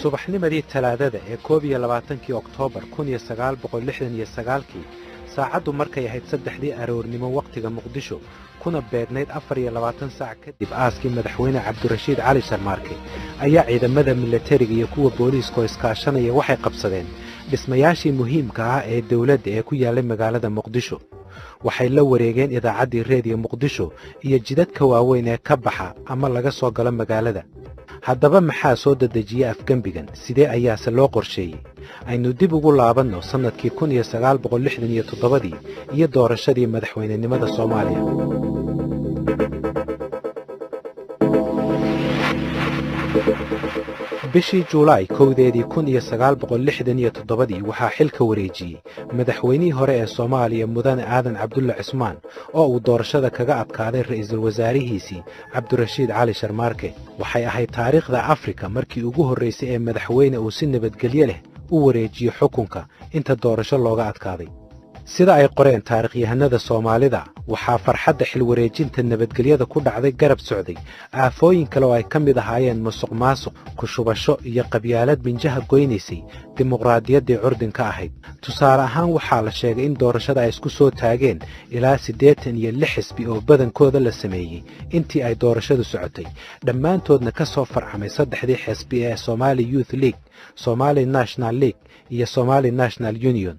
subaxnimadii talaadada ee 21 Oktoobar 1969 saacadu markay ahayd 3 aroornimo waqtiga Muqdisho kuna beegnayd 24 saac kadib aaskii madaxweyne Cabdirashiid Cali Sharmaarke ayaa ciidamada militariga iyo kuwa booliiska iskaashanaya waxay qabsadeen dhismayaashii muhiimka ah ee dawladda ee ku yaalay magaalada Muqdisho waxay la wareegeen idaacaddii Radio Muqdisho iyo jidadka waaweyn ee ka baxa ama laga soo galo magaalada haddaba maxaa soo dadejiyay afgambigan sidee ayaase loo qorsheeyey aynu dib ugu laabanno sanadkii 1967 iyo doorashadii madaxweynenimada Soomaaliya bishii Juulaay 1967 waxaa xilka wareejiyey madaxweynihii hore ee Soomaaliya Mudane Aadan Cabdulle Cismaan oo uu doorashada kaga adkaaday ra'iisul wasaarihiisii Cabdirashiid Cali Sharmaarke waxay ahayd taariikhda Afrika markii ugu horeysay ee madaxweyne uu si nabadgelyo leh u wareejiyo xukunka inta doorasho looga adkaaday sida ay qoreen taariikhyahanada Soomaalida waxaa farxadda xil wareejinta nabadgelyada ku dhacday garab socday aafooyin kale oo ay ka mid ahaayeen musuqmaasuq ku shubasho iyo qabyaalad minjaha goynaysay dimuqraadiyaddii curdinka ahayd tusaale ahaan waxaa la sheegay in doorashada ay isku soo taageen ilaa 86 xisbi oo badankooda la sameeyey intii ay doorashadu socotay dhammaantoodna ka soo farcamay 3 xisbi ee Somali Youth League, Somali National League iyo Somali National Union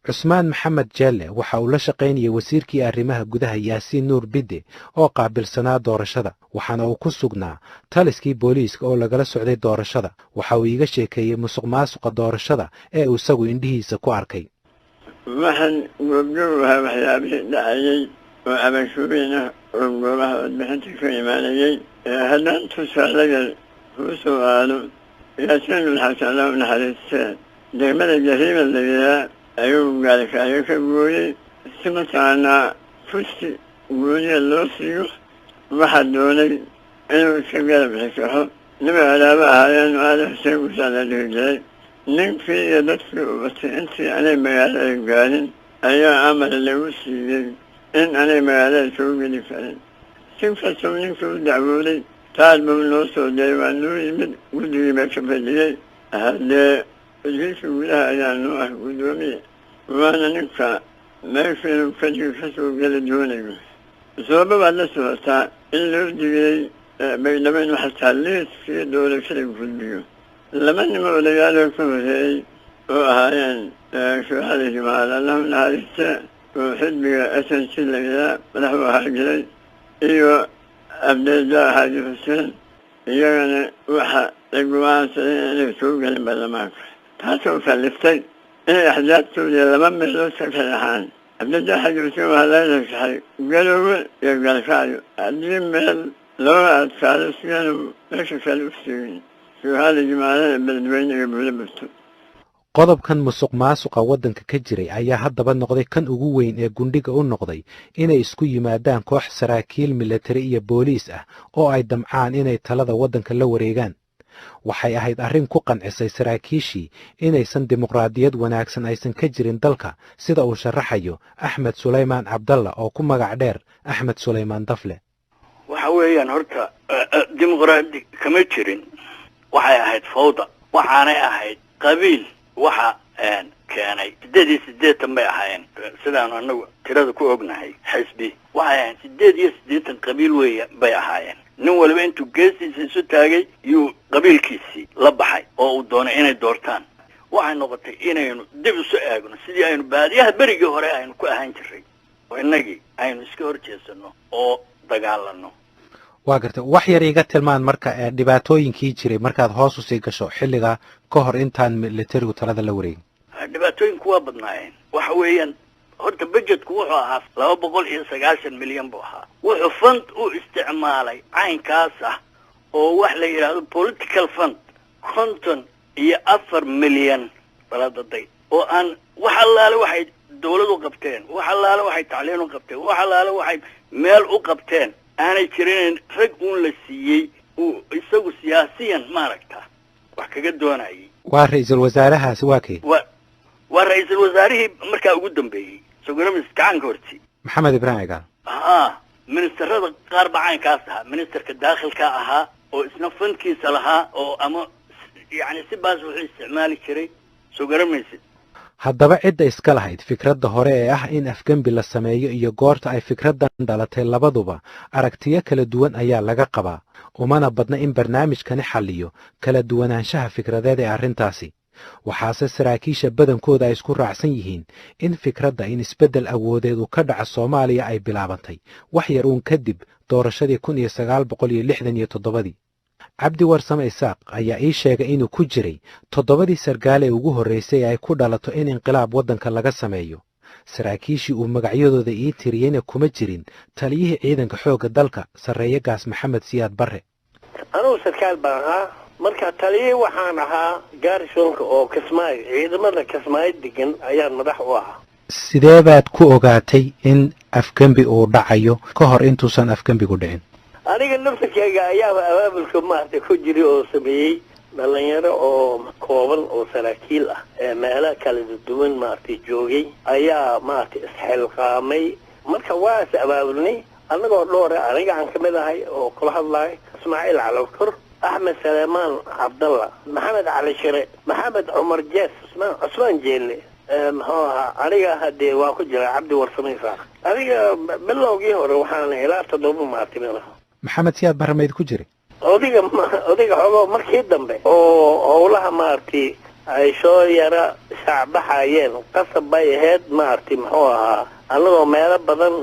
Cusmaan Maxamed Jelle waxa uu la shaqaynayay wasiirkii arrimaha gudaha Yaasiin Nuur Bidde oo qaabilsanaa doorashada waxaana uu ku sugnaa taliskii booliiska oo lagala socday doorashada waxa uu iga sheekeeyay musuqmaasuqa doorashada ee uu isagu indhihiisa ku arkay waxaan goobjoogaha waxyaabihii dhacayay oo abashuurina oo goobaha codbixinta ka imaanayay haddaan tusaalaga kuu soo aado Yaasiin Ulxasan Allah u naxariistee degmada Jariima la yidhaahdo ayuu gaalkaayo ka gooyey si mataqaanaa fusti gooniya loo siiyo waxaa doonay inuu iska garab xikaxo nima alaaba ahaayeen aada xuseen gusaa la dhihi jiray ninkii iyo dadkii u batay intii anay magaalada gaarin ayaa amar lagu siiyey in anay magaalada soo geli karin si kastoo ninkii u dacwooday taal buu noo soo diray waa noo yimid guddigii baa ka fadhiyey haddee wasiirka gudaha ayaa noo ah guddoomiye waana ninka meeshiinu kadib ka soo geli doonayo sababa baad la socotaa in loo digay baydhabo inuu xataa liiskii doorashada gudbiyo laba nimo odayaaloo ka horeeyey oo ahaayeen shuhada Jamaal Allah u naxariiste oo xisbiga SNC la yidhaahdo madaxu ahaa jiray iyo Abdullah Xaaji Xuseen iyagana waxa ay go'aansadeen inay soo gelin baarlamaanka taasoo kaliftay inay axdaabtoodii laba meelood ka kalaxaan Abdullah Xaaji Xuseen waxaa laga rajaxay Galoowe iyo Galkaayo haddii meel loo adkaado sidaanu meesha kale u siigin shuhada Jamaalada beledweyne iyo Buulaburto qodobkan musuqmaasuqa waddanka ka jiray ayaa haddaba noqday kan ugu weyn ee gundhiga u noqday inay isku yimaadaan koox saraakiil militari iyo booliis ah oo ay damcaan inay talada waddanka la wareegaan waxay ahayd arrin ku qancisay saraakiishii inaysan dimuqraadiyad wanaagsan aysan ka jirin dalka sida uu sharaxayo Axmed Suleymaan Cabdalla oo ku magac dheer Axmed Suleymaan Dafle waxa weeyaan horta dimuqraadi kama jirin waxay ahayd fawda waxaanay ahayd qabiil waxa keenay 88 bay ahaayeen sidaan anagu tirada ku ognahay xisbi waxay 88 qabiil bay ahaayeen nin walba intuu geesiisa isu taagay iyo qabiilkiisii la baxay oo uu doonay inay doortaan waxay noqotay inaynu dib u soo eegno sidii aynu baadiyaha berigii hore aynu ku ahaan jiray oo inagii aynu iska horjeesano oo dagaalano waa gartay wax yar iga tilmaan marka dhibaatooyinkii jiray markaad hoos u sii gasho xilliga ka hor intaan militarigu talada la wareegin dhibaatooyinku waa badnaayeen waxa weeyaan horta budgetku wuxuu ahaa 290 milyan buu ahaa wuxuu fund u isticmaalay caynkaas ah oo wax la yiraahdo political fund 54 milyan baladaday oo aan wax allaale waxay dawladdu qabteen wax allaale waxay tacliin u qabteen wax allaale waxay meel u qabteen aanay jirin rag uun la siiyey uu isagu siyaasiyan maaragta wax kaga doonayay. waa ra'iisul wasaarahaasi waa kii waa ra'iisul wasaarihii markaa ugu dambeeyey sugaramis gacanka horti maxamed ibraahim cigaal. ministerada qaar bacaankaas ahaa ministerka daakhilka ahaa oo isna fankiisa lahaa oo ama yani si baas wuxuu isticmaali jiray sugaramaysid. haddaba cidda iska lahayd fikradda hore ee ah in afgembi la sameeyo iyo goorta ay fikraddan dhalatay labaduba aragtiyo kala duwan ayaa laga qabaa umana badna in barnaamijkani xalliyo kala duwanaanshaha fikradeed ee arrintaasi. waxaase saraakiisha badankooda ay isku raacsan yihiin in fikradda in isbeddel awoodeed uu ka dhaca soomaaliya ay bilaabantay wax yar uun kadib doorashadii 1967. cabdi warsame isaaq ayaa ii sheegay inuu ku jiray 7 sargaal ee ugu horraysay ee ay ku dhalato in inqilaab waddanka laga sameeyo. saraakiishii uu magacyadooda ii tiriyeyna kuma jirin taliyihii ciidanka xoogga dalka sarreeye gaas maxamed siyaad barre. anugu sarkaal baan ahaa marka taliyihii waxaan ahaa gaarsoonka oo kismaayo ciidamada kismaayo degan ayaan madax u ahaa. sidee baad ku ogaatay in afgembi uu dhacayo ka hor intuusan afgembigu dhicin? aniga naftarkayga ayaaba abaabulka maaragtay ku jiray oo sameeyey dhalinyaro oo kooban oo saraakiil ah ee meelaha kala duwan maaragtay joogay ayaa maaragtay isxilqaamay. marka waa is abaabulnay annagoo dhowr aniga aan ka mid ahay oo kula hadlahay ismaaciil calawkor axmed saleemaan cabdalla maxamed cali shire maxamed cumar jees cusmaan jeelle muxuu ahaa aniga haddee waa ku jira cabdi warsame isaaq. aniga bilowgii hore waxaana ilaa 7 maartay maxamed siyaad barre mayd ku jiray odiga xogo markii dambe oo howlaha maartay ay soo yara shacbaxayeen qasab bay ahayd maartay muxuu ahaa annagoo meelo badan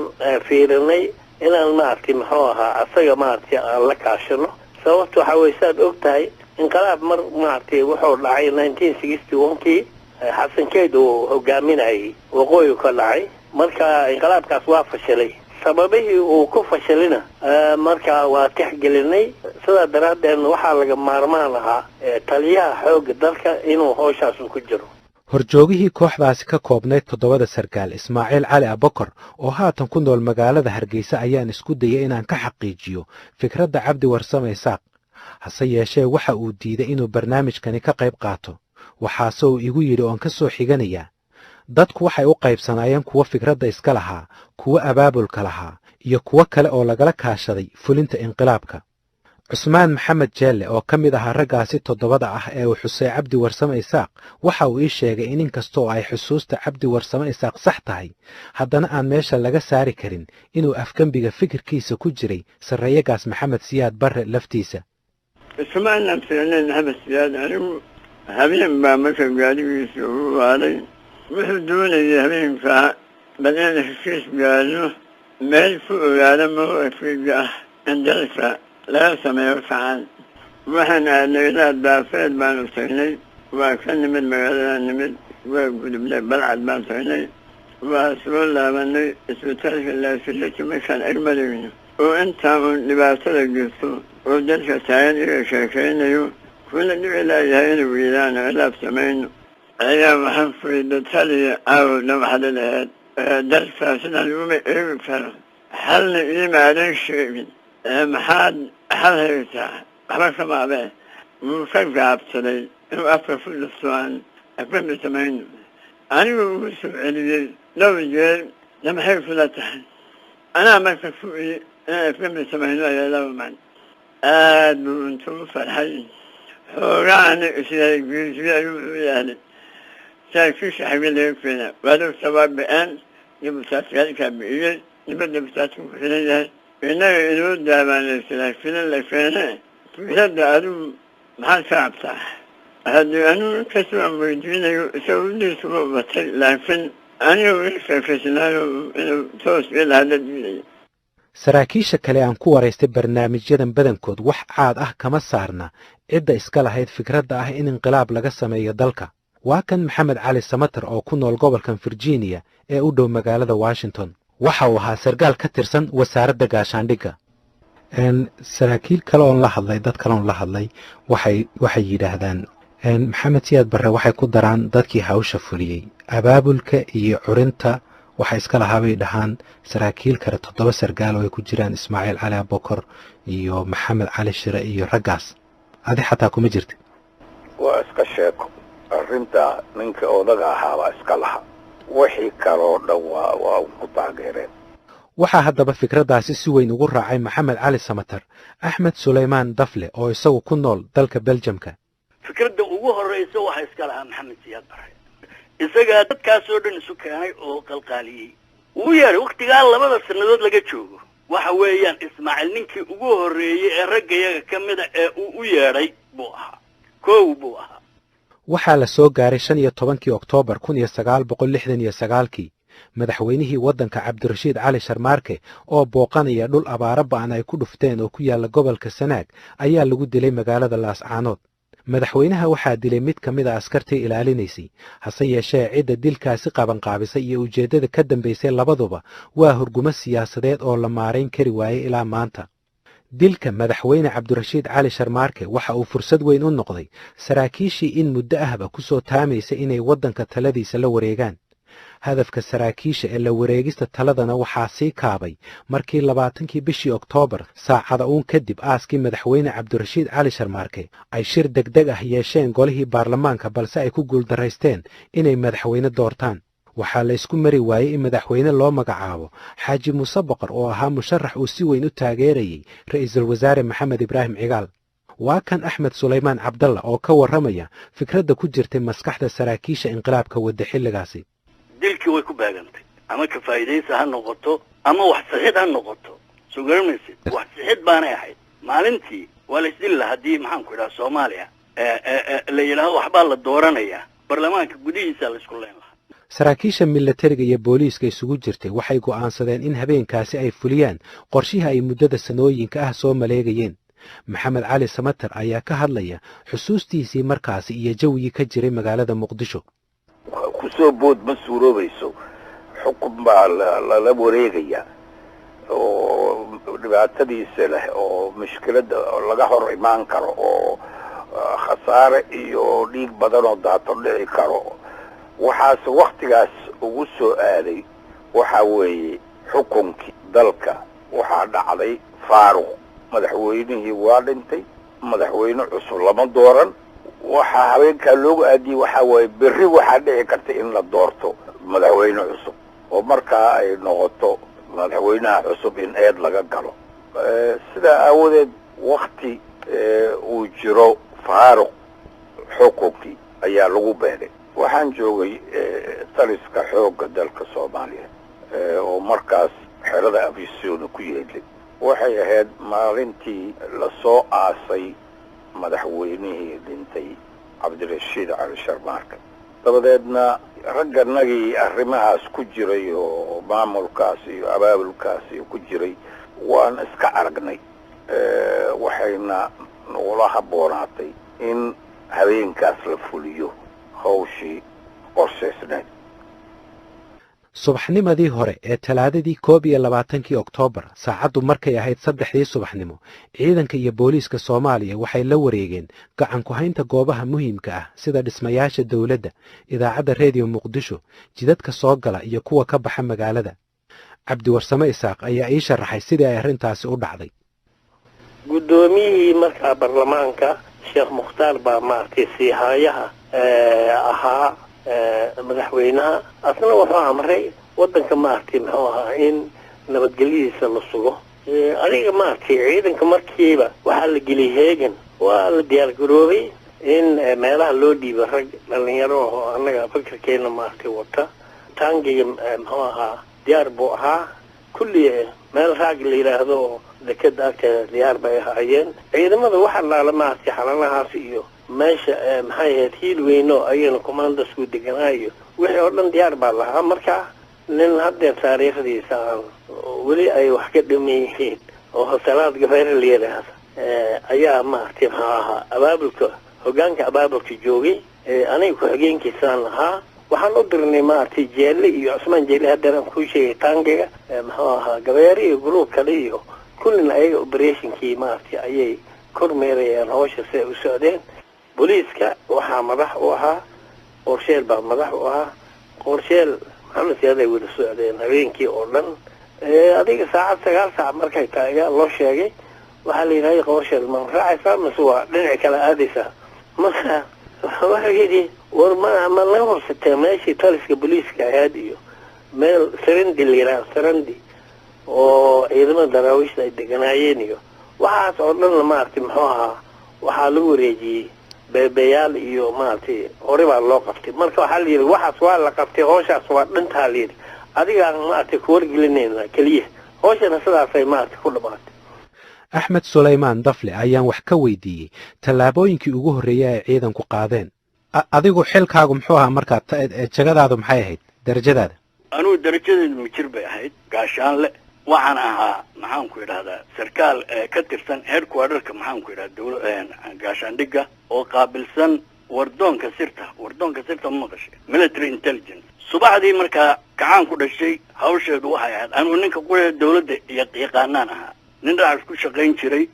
fiirinay inaan maartay muxuu ahaa asaga maartay aan la kaashano sababta waxa way saad ogtahay inqilaab mar maartay wuxuu dhacay 1961kii xasan keyd uu hogaaminayay waqooyi ka dhacay marka inqilaabkaas waa fashalay sababihii uu ku fashalina marka waa tixgelinay sida daraaddeed waxaa laga maarmaan ahaa taliyaha xoogga dalka inuu howshaas ku jiro. horjoogihii kooxdaasi ka koobnayd 7 sargaal ismaaciil cali abakar oo haatan ku nool magaalada hargeysa ayaan isku dayay inaan ka xaqiijiyo fikradda cabdi warsame isaaq. hase yeeshee waxa uu diiday inuu barnaamijkani ka qayb qaato. waxaase uu igu yidhi oon ka soo xiganayaa dadku waxay u qaybsanaayeen kuwa fikradda iska lahaa kuwa abaabulka lahaa iyo kuwo kale oo lagala kaashaday fulinta inqilaabka. cusmaan maxamed jeelle oo ka mid ahaa raggaasi 7 ah ee uu xusay cabdi warsame isaaq waxa uu ii sheegay in inkastoo ay xusuusta cabdi warsame isaaq sax tahay haddana aan meesha laga saari karin inuu afgembiga fikirkiisa ku jiray sarreeye gaas maxamed siyaad barre laftiisa. cusmaan maxamed siyaad anigu habeen baa marka gaarigiisa ugu waaday wuxuu doonayay habeenkaa bal in heshiis gaadno meel ku ogaada mawqifkiga ah in dalka laga sameeyo fican. waxaan aadnay ilaa daafeed baanu tagnay waa ka nimid magaalada nimid waa gudubnay balcad baan tagnay waa soo laabanay isbitaalka laasiraki markaan agmarayno oo intaa uun dhibaatada jirto oo dalka taagan iga sheekaynayo kuna dhici laayahay inuu wiilaana ilaab samayno ayaa waxaan fuyda taliya aawna waxaad lahayd dalkaa sidaan uma eegi karo xalna iima aadan sheegin maxaad xal haysaa waxba kama abee wuu ka gaabsaday inuu afka ku dhufto aan afgembi samayno. anigu ugu soo celiyey 2 jeer maxay kula tahay anaa marka fu'iyey inaan afgembi samayno ayaa 2 man aad buu intuu farxay xoogaana isyahay geesiya ayuu u yaalay saraakiisha xagga laga keena waadog sabaaba'aan iyo musaasiyaalkaa bi'iyey dibadda musaasku ku xiran yahay innaga inuu daabaanaysadaa filan la keene fikradda adigu maxaad ka cabtaa haddii anugu inkastoo aan weydiinayo isaga udiisuba batay laakiin anigu ii sheekaysnaayo inuu toos ila hadla diidaya. saraakiisha kale aan ku waraystay barnaamijyadan badankood wax caad ah kama saarna cidda iska lahayd fikradda ah in inqilaab laga sameeyo dalka. waa kan maxamed cali samatar oo ku nool gobolkan virginia ee u dhow magaalada washington. waxa uu ahaa sargaal ka tirsan wasaaradda gaashaandhigga. saraakiil kale oon la hadlay dad kale oon la hadlay waxay yidhaahdaan maxamed siyaad barre waxay ku daraan dadkii hawsha fuliyey abaabulka iyo curinta waxay iska lahaabay dhahaan saraakiil kale 7 sargaal oo ay ku jiraan Ismaaciil Cali Abokor iyo Maxamed Cali Shire iyo raggaas adi xataa kuma jirtid waa iska sheeko arrinta ninka odaga ahaa waa iska laha wixii kaloo dhan waa ku taageereen waxaa haddaba fikradaasi si weyn ugu raacay Maxamed Cali Samatar Axmed Suleymaan Dafle oo isagu ku nool dalka Belgiumka fikradda ugu horeysa waxa iska lahaa Maxamed Siyaad Barre isaga dadkaas oo dhan isu keenay oo qalqaaliyay uu yahay waqtigaa 2 sanadood laga joogo waxa weeyaan Ismaaciil ninkii ugu horeeyay ee raggayaga kamida ee uu u yeeray buu ahaa koow ahaa waxaa la soo gaaray 15 Oktoobar 1969 madaxweynihii waddanka Cabdirashiid Cali Sharmaarke oo booqanaya dhul abaara ba'an ay ku dhufteen oo ku yaala gobolka Sanaag ayaa lagu dilay magaalada Laascaanood madaxweynaha waxaa dilay mid ka mid ah askartii ilaalinaysay hase yeeshee cidda dilkaasi qabanqaabisay iyo ujeeddada ka dambaysay labaduba waa hurgumo siyaasadeed oo la maarayn kari waayay ilaa maanta dilka madaxweyne Cabdirashiid Cali Sharmaarke waxa uu fursad weyn u noqday saraakiishii in muddo ahba ku soo taamaysa inay waddanka taladiisa la wareegaan hadafka saraakiisha ee la wareegista taladana waxaa sii kaabay markii 20kii bishii Oktoobar saacada uun kadib aaskii madaxweyne Cabdirashiid Cali Sharmaarke ay shir degdeg ah yeesheen golihii baarlamaanka balse ay ku guuldareysteen inay madaxweyne doortaan waxaa la isku mari waayay in madaxweyne loo magacaabo Xaaji Muuse Boqor oo ahaa musharax uu si weyn u taageerayay ra'iisul wasaare Maxamed Ibraahim Cigaal waa kan Axmed Suleymaan Cabdalla oo ka warramaya fikradda ku jirtay maskaxda saraakiisha inqilaabka wadda xilligaasi dilkii way ku baagantay ama ka faa'iideysa ha noqoto ama wax saxid ha noqoto soo garanaysid wax saxid baanay ahayd maalintii waa la isdil lahaa haddii maxaan ku idhaha Soomaaliya la yidhaahdo waxbaa la dooranayaa baarlamaanka gudihiisa la isku leen lahaa saraakiisha militariga iyo booliiska isugu jirtay waxay go'aansadeen in habeenkaasi ay fuliyaan qorshihi ay muddada sanooyinka ah soo maleegayeen Maxamed Cali Samatar ayaa ka hadlaya xusuustiisii markaasi iyo jawigii ka jiray magaalada Muqdisho kusoo bood ma suuroobayso xukun baa la wareegaya oo dhibaatadiisa leh oo mushkilada laga hor imaan karo oo khasaare iyo dhiig badan oo daato dhici karo waxaas waqtigaas ugu soo aaday waxa weeye xukunkii dalka waxaa dhacday faaruq madaxweynihii waa dhintay madaxweyne cusub lama dooran waxaa habeenkaa loogu aadiyey waxaa waaye berri waxaa dhici karta in la doorto madaxweyne cusub oo markaa ay noqoto madaxweynaha cusub in eed laga galo sidaa aawadeed wakti uu jiro faaruq xukunkii ayaa lagu beelay waxaan joogay taliska xoogga dalka Soomaaliya oo markaas xerada Afisyoona ku yeelay waxay ahayd maalintii la soo aasay madaxweynihii dhintay Cabdirashiid Cali Sharmaarke dabadeedna ragganagii arrimahaas ku jiray oo maamulkaas iyo abaabulkaas ku jiray waan iska aragnay waxayna nagula haboonaatay in habeenkaas la fuliyo hawshii qorshaysnayd subaxnimadii hore ee talaadadii 21 Oktoobar saacadu markay ahayd 3 subaxnimo ciidanka iyo booliiska Soomaaliya waxay la wareegeen gacan ku haynta goobaha muhiimka ah sida dhismayaasha dawladda idaacadda Radio Muqdisho jidadka soo gala iyo kuwa ka baxa magaalada Cabdi Warsame Isaaq ayaa ii sharaxay sidii ay arrintaasi u dhacday gudoomiyihii markaa baarlamaanka Sheekh Mukhtaar baa maartay siihayaha ahaa madaxweynaha asna wuxuu amray wadanka maartay muxuu ahaa in nabadgelyadiisa la sugo adiga maartay ciidanka markiiba waxaa la geliyay heegan waa la diyaar garoobay in meelaha loo dhiibo rag dhalinyaro oo anaga fikirkeena maartay wata taangiga muxuu ahaa diyaar buu ahaa kulli meel raag la yiraahdo dekada agteeda diyaar bay ahaayeen ciidamada waxa la maartay xalanahaas iyo meesha maxay ahayd hiil weyno ayayna commanders ku deganaayo wixii oo dhan diyaar baa lahaa marka nin hadda taariikhdiisa weli ay wax ka dhameeyeen oo hasanaad gabayr leeyahay ayaa maartay ahaa abaabulka hogaanka abaabulka joogay aniga ku xigeenkiisaan lahaa waxaan u dirnay maartay jeelle iyo Cusmaan Jeelle haddana ku sheegay taangiga muxuu ahaa gabayr iyo group kale iyo kullina ay operationkii maartay ayay kormeerayeen hawsha si u socdeen booliiska waxaa madax u ahaa qorsheel baa madax u ahaa qorsheel maxamed siyaad ay wada socdeen habeenkii oo dhan adiga saacad 9 saac markay tahay ayaa loo sheegay waxaa la yidhahay qorsheed ma raacaysaa mase waa dhinac kale aadaysaa marka waxa yidhi war ma laga horsatee meeshii taliska booliiska ahayd iyo meel sarandi la yidhaha sarandi oo ciidamada daraawiishta ay deganaayeen iyo waxaas oo dhan maaragtay muxuu ahaa waxaa lagu wareejiyey beebeyaal iyo maaragtay hore baa loo qabtay marka waxaa la yidhi waxaas waa la qabtay howshaas waa dhantaa la yidhi adigaan maaragtay ku wargelinayna keliya howshana sidaasay maaragtay ku dhamaatay axmed sulaymaan dafle ayaan wax ka weydiiyey tallaabooyinkii ugu horreeyay ay ciidanku qaadeen adigu xilkaagu muxuu ahaa markaa jagadaadu maxay ahayd darajadaada anugu darajadeedu mijir bay ahayd gaashaanle waxaan ahaa maxaan ku idhahdaa sarkaal ka tirsan headquarterka maxaan ku idhahdaa gaashaandhigga oo qaabilsan wardoonka sirta ma maqashay military intelligence subaxdii markaa kacaan ku dhashay hawsheedu waxay ahayd anugu ninka qura dawladda yaqaanaan ahaa nin dhinacaas ku shaqayn jiray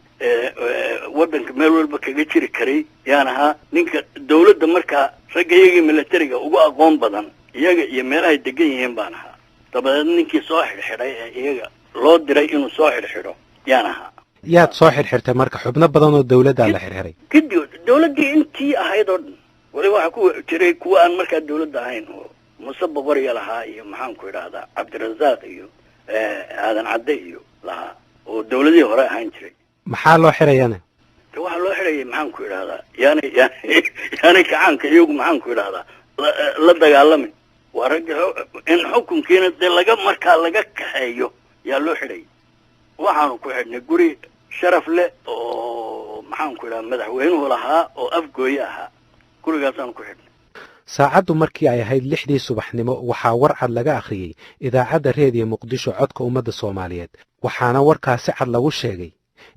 waddanka meel walba kaga jiri karay yaan ahaa ninka dawladda markaa ragga iyagii militariga ugu aqoon badan iyaga iyo meelahay degan yihiin baan ahaa dabadeed ninkii soo xidhxidhay ee iyaga loo diray inuu soo xidhxidho yaan ahaa yaad soo xidhxirtay marka xubno badan oo dawladdaa la xidhxiray kadib dawladdii intii ahayd oo dhan wali waxaa ku jiray kuwa aan markaa dawladda ahayn oo muse boqorya lahaa iyo maxaan ku idhahdaa cabdirasaaq iyo aadan cadde iyo lahaa oo dawladihii hore ahaan jiray maxaa loo xidhayana waxaa loo xidhayay maxaan ku idhahdaa yaanay kacaanka iyagu maxaan ku idhahdaa la dagaalamin waa ragga in xukunkiina dee markaa laga kaxeeyo yaa loo xidhayay waxaanu ku xidhnay guri sharaf leh oo maxaan ku idhahdaa madaxweynuhu lahaa oo afgooye ahaa gurigaasaanu ku xidhnay saacaddu markii ay ahayd 6dii subaxnimo waxaa war cad laga akhriyey idaacadda reediyo muqdisho codka ummadda soomaaliyeed waxaana warkaas si cad lagu sheegay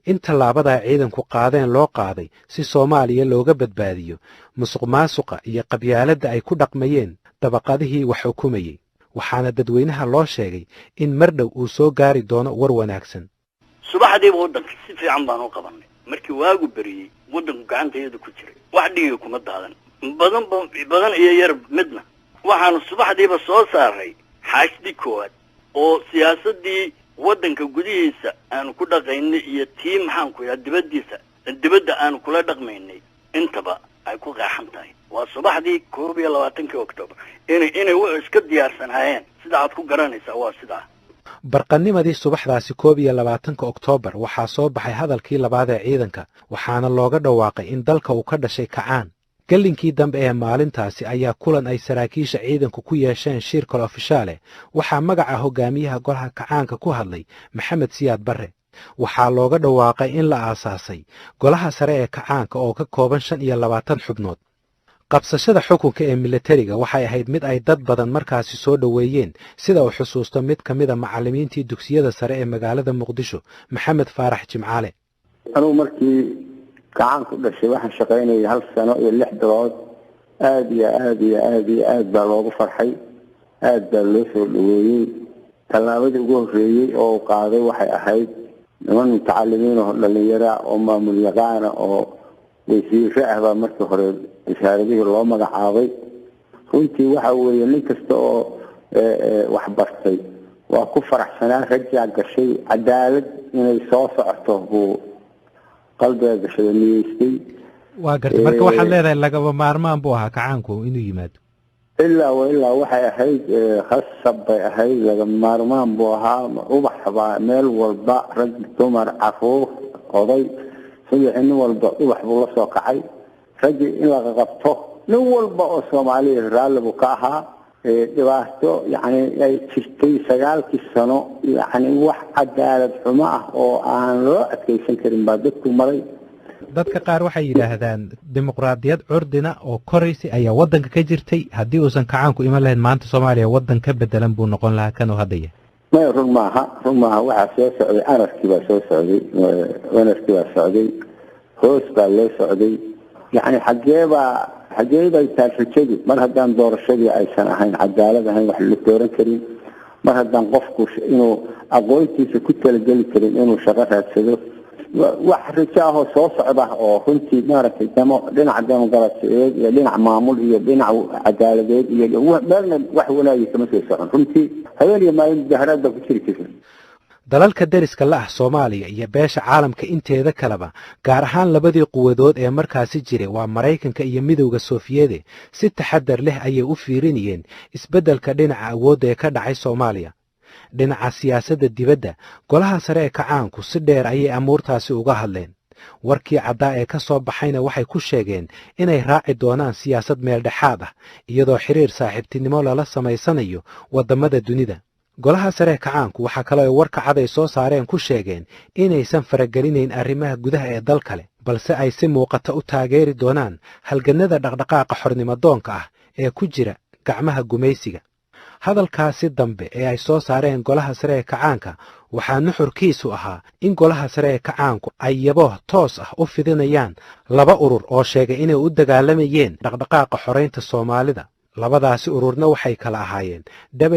in tallaabada ay ciidanku qaadeen loo qaaday si Soomaaliya looga badbaadiyo musuqmaasuqa iyo qabyaaladda ay ku dhaqmayeen dabaqadihii wax xukumayay waxaana dadweynaha loo sheegay in mar dhow uu soo gaari doono war wanaagsan subaxdiiba waddanka si fiican baan u qabanay markii waagu beriyey waddanku gacantayada ku jiray wax dhiiga kuma daadan badan iyo yar midna waxaanu subaxdiiba soo saaray xaashdi koowaad oo siyaasadii waddanka gudihiisa aanu ku dhaqaynay iyo tii maxaan ku idhaha dibadda aanu kula dhaqmaynay intaba ay ku qeexan tahay waa subaxdii 21 Oktoobar inay iska diyaarsanaayeen sida aad ku garanaysaa waa sidaa barqanimadii subaxdaasi 21 Oktoobar waxaa soo baxay hadalkii labaad ee ciidanka waxaana looga dhawaaqay in dalka uu ka dhashay kacaan galinkii dambe ee maalintaasi ayaa kulan ay saraakiisha ciidanku ku yeesheen shir kale ofishaale waxaa magaca hogaamiyaha golaha kacaanka ku hadlay maxamed siyaad barre waxaa looga dhawaaqay in la aasaasay golaha sare ee kacaanka oo ka kooban 25 xubnood qabsashada xukunka ee militariga waxay ahayd mid ay dad badan markaasi soo dhaweeyeen sida uu xusuusto mid ka mid ah macallimiintii dugsiyada sare ee magaalada Muqdisho Maxamed Faarax Jimcaale anuu markii kacaan ku dhashay waxaan shaqaynayay 1 sano iyo 6 bilood aad baa loogu farxay aad baa loo soo dhaweeyey tallaabadii ugu horreeyay oo qaaday waxay ahayd niman mutacalimiin oo dhalinyaro oo maamul yaqaan oo wasiiro ah baa markii hore wasaaradihii loo magacaabay runtii waxa weeye nin kasta oo wax bartay waa ku faraxsanaa rajaa gashay cadaalad inay soo socoto buu qalbiga gashay niyeystay waa gartay marka waxaad leedahay lagaba maarmaan buu ahaa kacaanku inuu yimaado ilaa waxay ahayd khasab bay ahayd laga maarmaan buu ahaa ubax baa meel walba rag dumar caruur oday nin walba ubax buu la soo kacay rag in laga qabto nin walba oo Soomaaliya raali buu ka ahaa dhibaato yani ay jirtay 9 sano yani wax cadaalad xumo ah oo aan loo adkeysan karin baa dadku maray dadka qaar waxay yiraahdaan dimuqraadiyad curdina oo koraysi ayaa wadanka ka jirtay hadii uusan kacaanku iman lahayn maanta Soomaaliya wadan ka bedelan buu noqon lahaa kan oo hadaya ma run maaha waxa soo socday anarkii baa soo socday hoos baa loo socday yani xageeba taafajadu mar haddaan doorashadii aysan ahayn cadaalad ahayn wax la dooran karin mar haddaan qofku inuu aqoontiisa ku talageli karin inuu shaqo raadsado wax rijaahoo soo socda oo runtii maaragtay dhinaca demoqraasiyadeed iyo dhinac maamul iyo dhinac cadaaladeed iyo meelna wax walaayay kama soo socon runtii habeen iyo maalin mudaharaad baa ku jiri jirta dalalka deriska la ah Soomaaliya iyo beesha caalamka inteeda kaleba gaar ahaan labadii quwadood ee markaasi jiray waa Mareykanka iyo Midowga Sofiyeed si taxadar leh ayay u fiirinayeen isbeddelka dhinaca awoodda ee ka dhacay Soomaaliya dhinaca siyaasadda dibadda golaha sare ee kacaanku si dheer ayay amuurtaasi uga hadleen warkii caddaa ee ka soo baxayna waxay ku sheegeen inay raaci doonaan siyaasad meel dhexaad ah iyadoo xiriir saaxiibtinimo lala samaysanayo wadamada dunida golaha sare ee kacaanku waxa kale oo warka cad ay soo saareen ku sheegeen inaysan faragelinayn arrimaha gudaha ee dal kale balse ay si muuqata u taageeri doonaan halganada dhaqdhaqaaqa xornimo doonka ah ee ku jira gacmaha gumaysiga hadalkaasi dambe ee ay soo saareen golaha sare ee kacaanka waxaa nuxurkiisu ahaa in golaha sare ee kacaanku ay yabo toos ah u fidinayaan laba urur oo sheegay inay u dagaalamayeen dhaqdhaqaaqa xoreynta Soomaalida labadaasi ururna waxay kala ahaayeen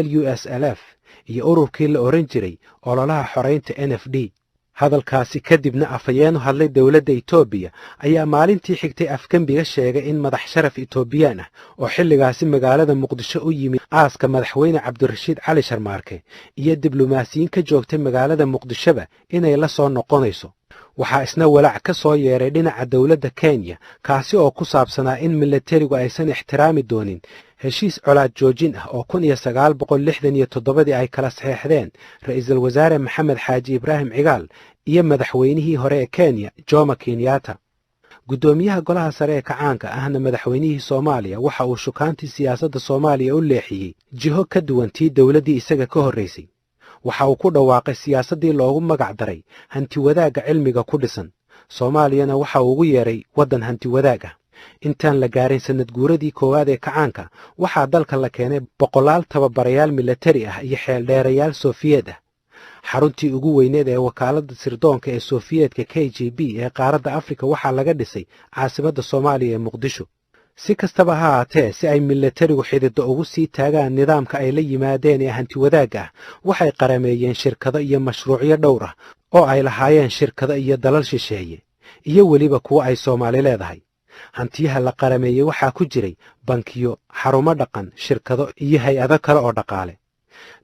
WSLF iyo ururkii la oran jiray ololaha xoreynta NFD hadalkaasi kadibna afayeen hadlay dawladda Itoobiya ayaa maalintii xigtay afkambiga sheegay in madax sharaf Itoobiyaan ah oo xilligaasi magaalada Muqdisho u yimid aaska madaxweyne Cabdirashiid Cali Sharmaarke iyo diblomaasiyiin ka joogtay magaalada Muqdishoba inay la soo noqonayso waxaa isna walaac ka soo yeeray dhinaca dawladda Kenya kaasi oo ku saabsanaa in militarigu aysan ixtiraami doonin heshiis colaad joojin ah oo 1967 ay kala saxeexdeen ra'iisul wasaare Maxamed Xaaji Ibraahim Cigaal iyo madaxweynihii hore ee Kenya Jomo Kenyatta gudoomiyaha golaha sare ee kacaanka ahna madaxweynihii Soomaaliya waxa uu shukaantii siyaasadda Soomaaliya u leexiyay jiho ka duwan tii dawladdii isaga ka horeysay waxa uu ku dhawaaqay siyaasadii loogu magac daray hanti wadaagga cilmiga ku dhisan Soomaaliyana waxa uu ugu yeeray wadan hanti wadaag ah intaan la gaarin sanad guuradii koowaad ee kacaanka waxaa dalka la keenay boqolaal tababarayaal militari ah iyo xeeldheerayaal Sofiyeed ah xaruntii ugu weyneed ee wakaaladda sirdoonka ee Sofiyeedka KGB ee qaaradda Afrika waxaa laga dhisay caasimadda Soomaaliya ee Muqdisho si kastaba ha ahaatee si ay militarigu xididdo ugu sii taagaan nidaamka ay la yimaadeen ee hanti wadaagga ah waxay qarameeyeen shirkado iyo mashruucyo dhowr ah oo ay lahaayeen shirkado iyo dalal shisheeye iyo weliba kuwa ay Soomaali leedahay hantiyaha la qarameeyay waxaa ku jiray bankiyo xarumo dhaqan shirkado iyo hay'ado kale oo dhaqaale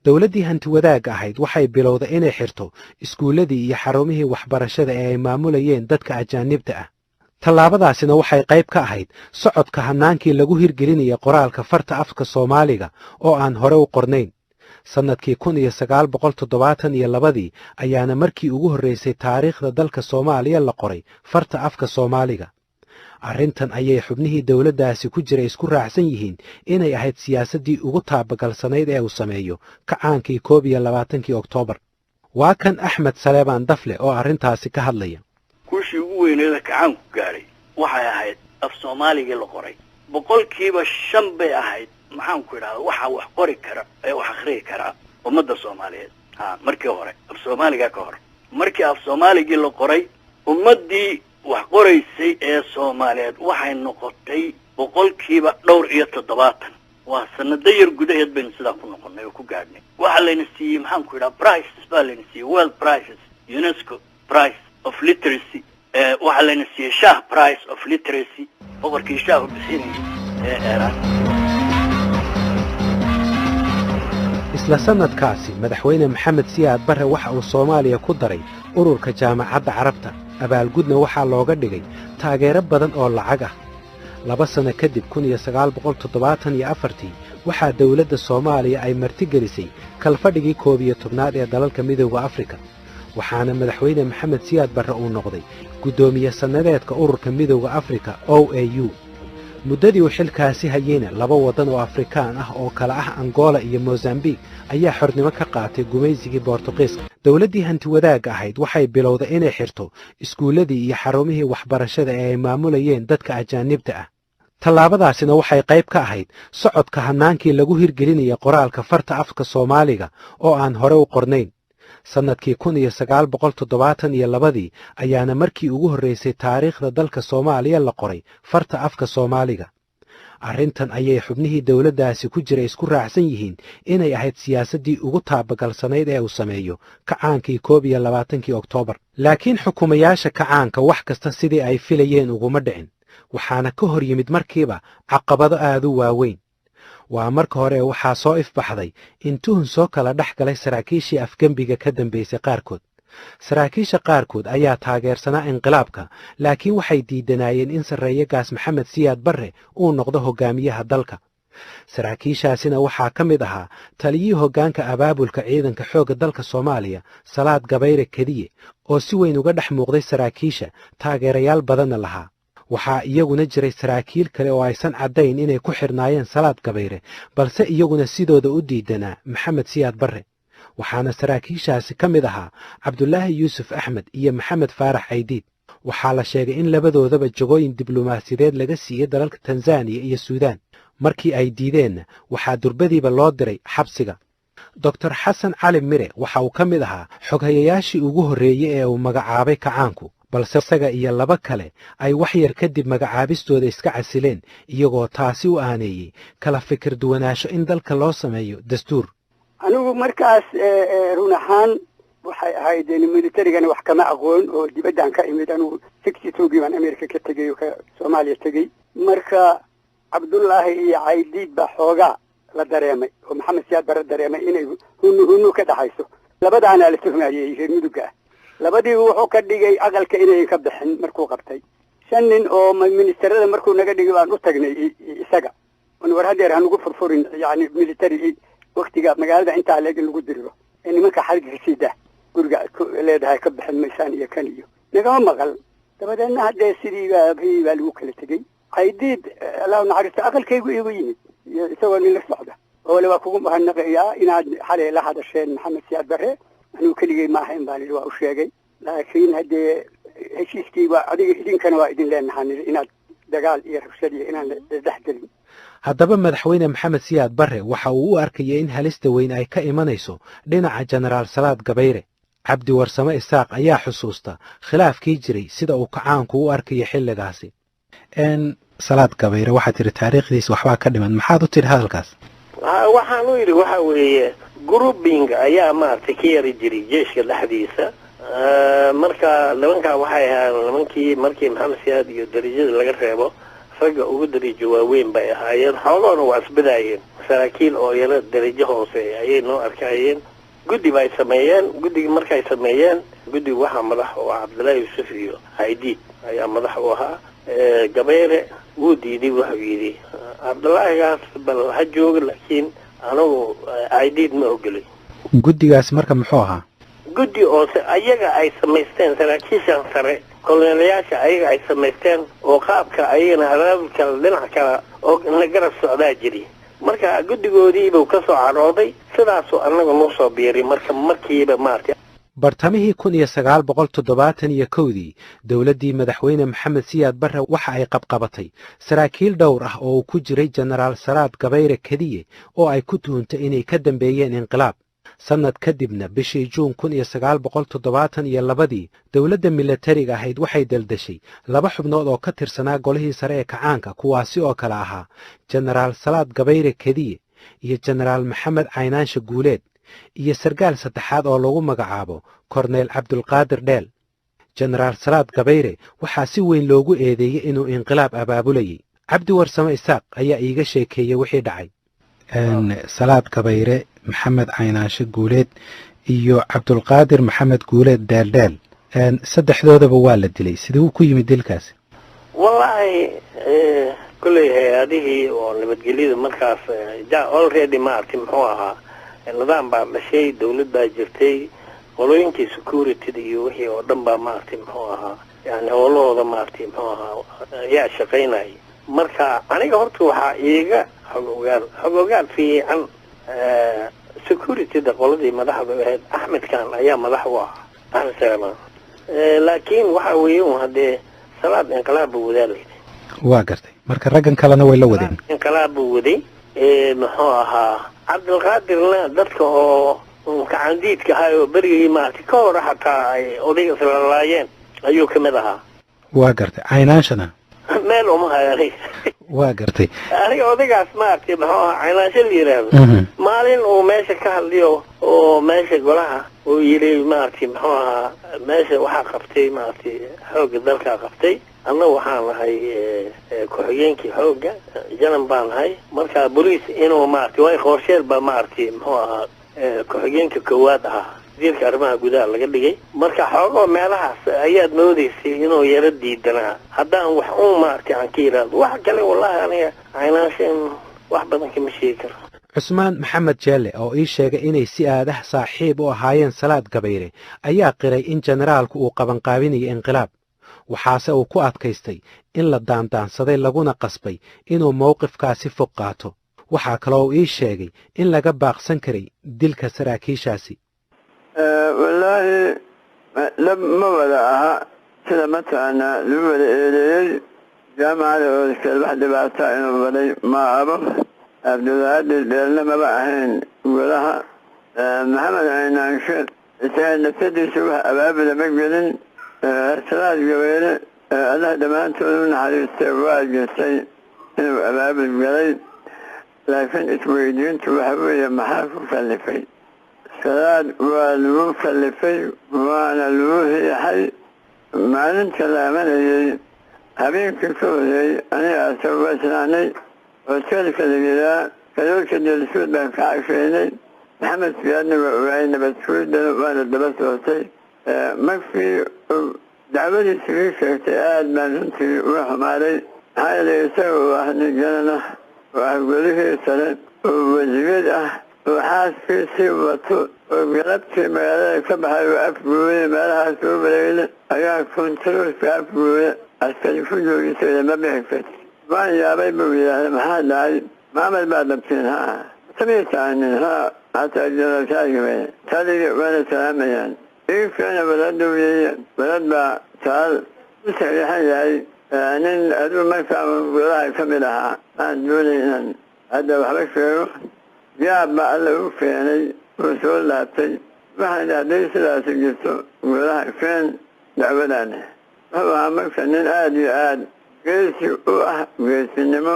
dawladdii hanti wadaagga ahayd waxay bilowday inay xirto iskuuladii iyo xarumihii waxbarashada ee ay maamulayeen dadka ajaanibta ah tallaabadaasina waxay qayb ka ahayd socodka hanaankii lagu hirgelinayay qoraalka farta afka Soomaaliga oo aan hore u qornayn sanadkii 1972 ayaana markii ugu horeysay taariikhda dalka Soomaaliya la qoray farta afka Soomaaliga arrintan ayay xubnihii dawladdaasi ku jiray isku raacsan yihiin inay ahayd siyaasadii ugu taabagalsanayd ee uu sameeyo kacaankii 21 Oktoobar waa kan Axmed Saleebaan Dafle oo arrintaasi ka hadlaya kushii ugu weyneed kacaanku gaaray waxay ahayd af Soomaaliga la qoray boqolkiiba 5 bay ahayd maxaan ku idhaahdaa waxa wax qori kara ee wax akhriyi kara ummadda Soomaaliyeed markii hore af Soomaaliga ka hor markii af Soomaaliga la qoray ummadii wax qoraysay ee Soomaaliyeed waxay noqotay boqolkiiba 27 waa sanado yar gudaheed baynu sidaa ku noqonay oo ku gaadhnay waxa layna siiyey maxaan ku idhaahdaa prizes baa layna siiyey World Prizes UNESCO Prize of Literacy waxa layna siiyey Shah Prize of Literacy boqorkii Shah bixinay Iran isla sanadkaasi madaxweyne Maxamed Siyaad Barre waxa uu Soomaaliya ku daray ururka jaamacadda Carabta abaalgudna waxaa looga dhigay taageero badan oo lacag ah 2 sano kadib 1974 waxaa dawladda Soomaaliya ay martigelisay kalfadhigii 11aad ee dalalka Midowga Afrika waxaana madaxweyne Maxamed Siyaad Barre uu noqday gudoomiye sanadeedka ururka Midowga Afrika OAU muddadii uu xilkaasi hayayna 2 wadan oo Afrikaan ah oo kala ah Angola iyo Mozambique ayaa xornimo ka qaatay gumaysigii Boortaqiiska dawladdii hanti wadaagga ahayd waxay bilowday inay xirto iskuuladii iyo xarumihii waxbarashada ee ay maamulayeen dadka ajaanibta ah tallaabadaasina waxay qayb ka ahayd socodka hanaankii lagu hirgelinayay qoraalka farta afka Soomaaliga oo aan hore u qornayn sanadkii 1972 ayaana markii ugu horeysay taariikhda dalka Soomaaliya la qoray farta afka Soomaaliga arrintan ayay xubnihii dowladdaasi ku jira isku raacsan yihiin inay ahayd siyaasaddii ugu taabagalsanayd ee uu sameeyo kacaankii 21 Oktoobar. laakiin xukumayaasha kacaanka wax kasta sidii ay filayeen uguma dhicin, waxaana ka hor yimid markiiba caqabado aad u waaweyn. waa marka hore waxaa soo ifbaxday in tuhun soo kala dhex galay saraakiishii afgembiga ka dambaysay qaarkood. saraakiisha qaarkood ayaa taageersanaa inqilaabka, laakiin waxay diidanaayeen in sarreeyagaas Maxamed Siyaad Barre uu noqdo hogaamiyaha dalka. saraakiishaasina waxaa ka mid ahaa taliyihii hoggaanka abaabulka ciidanka xoogga dalka Soomaaliya Salaad Gabayre Kadiye, oo si weyn uga dhex muuqday saraakiisha, taageerayaal badanna lahaa. waxaa iyaguna jiray saraakiil kale oo aysan caddayn inay ku xidhnaayeen Salaad Gabayre, balse iyaguna sidooda u diidanaa Maxamed Siyaad Barre. waxaana saraakiishaasi ka mid ahaa Cabdulaahi Yuusuf Axmed iyo Maxamed Faarax Caydiid. waxaa la sheegay in labadoodaba jagooyin diblomaasiyadeed laga siiyey dalalka Tanzaniya iyo Suudaan. markii ay diideenna waxaa durbadiiba loo diray xabsiga. Dr. Xasan Cali Mire waxa uu ka mid ahaa xoghayayaashii ugu horreeyey ee uu magacaabay kacaanku, balse isaga iyo laba kale ay wax yar kadib magacaabistooda iska casileen, iyagoo taasi u aaneeyey kala fikir duwanaansho in dalka loo sameeyo dastuur. anigu markaas run ahaan waxay ahayd militarigana wax kama aqoon oo dibaddan ka imid. anigu 62 baan Amerika ka tegey oo ka Soomaaliya tegey. marka Cabdullaahi iyo Caydiid baa xoogaa la dareemay oo Maxamed Siyaad Barre dareemay inay hunu ka dhaxayso. labadaana la tuhmayay reer muduga. labadii wuxuu ka dhigay aqalka inay ka bixin markuu qabtay. 5 nin oo ministerada markuu naga dhigay baan u tagnay isaga. war hadeer hanugu furfurin yani military waqtiga magaalada inta leeg lagu diriro in nimanka xalka siida guriga leedahay ka bixin meeshan iyo kan iyo nagama maqal. dabadeedna hadee sidii baa lagu kala tegay. Caydiid Allah naxariista aqalkaygu igu yimid isagoo nin la socda oo waa kugu mahadnaqayaa inaad xalay la hadasheen Maxamed Siyaad Barre. anigu keligay ma ahayn baan waa u sheegay, laakiin hadee heshiiskii waa adiga idinkana waa idin leenahay inaad dagaal iyo rabshad iyo inaan isdhexgelin. haddaba madaxweyne Maxamed Siyaad Barre waxa uu u arkayay in halista weyn ay ka imanayso dhinaca Generaal Salaad Gabayre. Cabdi Warsame Isaaq ayaa xusuusta khilaafkii jiray sida uu kacaanku u arkayay xilligaasi. Salaad Gabayre waxaa tiri taariikhdiisa waxbaa ka dhiman, maxaad u tiri hadalkaas? waxaan u yidhi waxa weeye grouping ayaa maaragtay ka yari jiray jeeshka dhexdiisa. marka nimankaa waxay ahaan nimankii markii Maxamed Siyaad iyo darajada laga reebo ragga ugu darajo waaweyn bay ahaayeen. xooloona waa isbadaayeen, saraakiil oo yara darajo hoose ayay noo arkayeen. guddi bay sameeyeen. guddigii markay sameeyeen guddiga waxaa madax u ah Cabdulaahi Yuusuf iyo Caydiid ayaa madax u ahaa. Gabayre wuu diiday, wuxuu yidhi Cabdulaahigaas bal ha joogo, laakiin anigu Caydiid ma ogolay. guddigaas marka muxuu ahaa? guddi oo ayaga ay samaysteen, saraakiishan sare kolonelayaasha ayaga ay samaysteen oo qaabka ayagana abaabulka dhinac kale oo na garab socdaa jiri. marka guddigoodiibuu ka soo carooday, sidaasuu annaga noo soo biiray. markiiba maartay bartamihii 1971 dowladdii madaxweyne Maxamed Siyaad Barre waxa ay qabqabatay saraakiil dhowr ah oo ku jiray Generaal Salaad Gabayre Kadiye oo ay ku tuhuntay inay ka dambeeyeen inqilaab. sanad kadibna bishii Juun 1972 dowladda militariga ahayd waxay daldashay 2 xubnood oo ka tirsanaa golihii sare ee kacaanka, kuwaasi oo kala ahaa Generaal Salaad Gabayre Kadiye iyo Generaal Maxamed Caynaanshe Guuleed iyo sargaal saddexaad oo lagu magacaabo Korneel Cabdulqaadir Dheel. Generaal Salaad Gabayre waxaa si weyn loogu eedeeyay inuu inqilaab abaabulayay. Cabdi Warsame Isaaq ayaa iiga sheekeeyay wixii dhacay. Salaad Gabayre, Maxamed Caynaanshe Guuleed iyo Cabdulqaadir Maxamed Guuleed Dheel saddexdoodaba waa la dilay. sidii ku yimid dilkaasi? wallahi kulay hay'adihii oo nabadgelyada markaas already maartay muxuu ahaa nidaam baa dhashay, dawlad baa jirtay, qolooyinkii security iyo wixii oo dhan baa maartay muxuu ahaa yani howlahooda maartay muxuu ahaa yaa shaqaynay. marka aniga horta waxaa iiga xogogaal fiican security-da qoladii madaxda ahayd Axmed Kaan ayaa madax u ahaa Axmed Salaam. laakiin waxa weeye hadee Salaad inqilaab buu waday. waa gartay. marka raggan kalena way la wadeen inqilaab buu waday. muxuu ahaa Cabdulqaadirna dadka oo kacandiidka ahaa oo berigii maartay ka hor xataa ay odayga salaalaayeen ayuu ka mid ahaa. waa gartay. Caynaanshana meel uma hayay. waa gartay aniga odaygaas maaragtay muxuu ahaa caynaansho la yidhaahdo maalin uu meesha ka hadliyo oo meesha golaha uu yidhi maaragtay muxuu ahaa meesha waxaa qabtay maaragtay xoogga dalkaa qabtay anna waxaan nahay ku-xigeenkii xoogga janan baan nahay marka boliis inuu maaragtay way qorsheed baa maaragtay muxuu ahaa ku-xigeenka koowaad ahaa wasiirka arrimaha gudaha laga dhigay marka xoogoo meelahaas ayaad moodaysay inuu yaro diidanaa haddaan wax uun maaragtay aan ka yidhaahdo wax kale wallahi aniga caynaanshan wax badan kama sheegi karo cusmaan maxamed jeelle oo ii sheegay inay si aadah saaxiib u ahaayeen Salaad Gabayre ayaa qiray in generaalku uu qabanqaabinayo inqilaab waxaase uu ku adkaystay in la daandaansaday laguna qasbay inuu mowqifkaasi fog qaato waxaa kaloo ii sheegay in laga baaqsan karay dilka saraakiishaasi wallaahi ma wada aha sida mataqaanaa lagu wada eedeeyey jaamacada oodaskeed wax dhibaata inuu waday ma abo abdulaadir dheelna maba ahayn golaha maxamed caynaanshe isaga nafsadiisa wax abaabula ma gelin Salaad Gabayre allah dhammaantood u naxariistay waa jirtay inuu abaabul galay laakiin isweydiintu waxa weeye maxaa ku kallifay Salaad waa lagu kallifay waana lagu riixay maalinta la amanayey habeenkii ka horeeyey aniga asagoo islaanay hoteelka la yidhaa kadoolka delisuud baan ka casheynay maxamed siyaadna waa ogaayay nabadsuudana waana daba sootay markii dacwadiisa ii sheegtay aad baan runtii uga xumaaday maxaa yeelay isaga uu ah nin janan ah oo ah golihii sare oo wasiir ah oo xaaskiisii wato oo galabtii magaalada ka baxay oo afgooye meelahaas soo wareegay ayaa kontaroolka afgooye askari ku joogisay ma bixi karti waan yaabay buu yidhaahday maxaa dhacay maamad baa dhabtiin ha samaytaanin ha hataa janalkaagime taliga waana salaamayaan inkana balada weeye balad baa taal u saxiixan yahay nin aduu markaa golaha ka mid ahaa aan doonay inaan hadda waxba sheego yaab baa alla u keenay uu soo laabtay waxaan hadday sidaasi jirto golaha keen dacwadaana wuxuu ahaa marka nin aada iyo aad geesi u ah geesinimo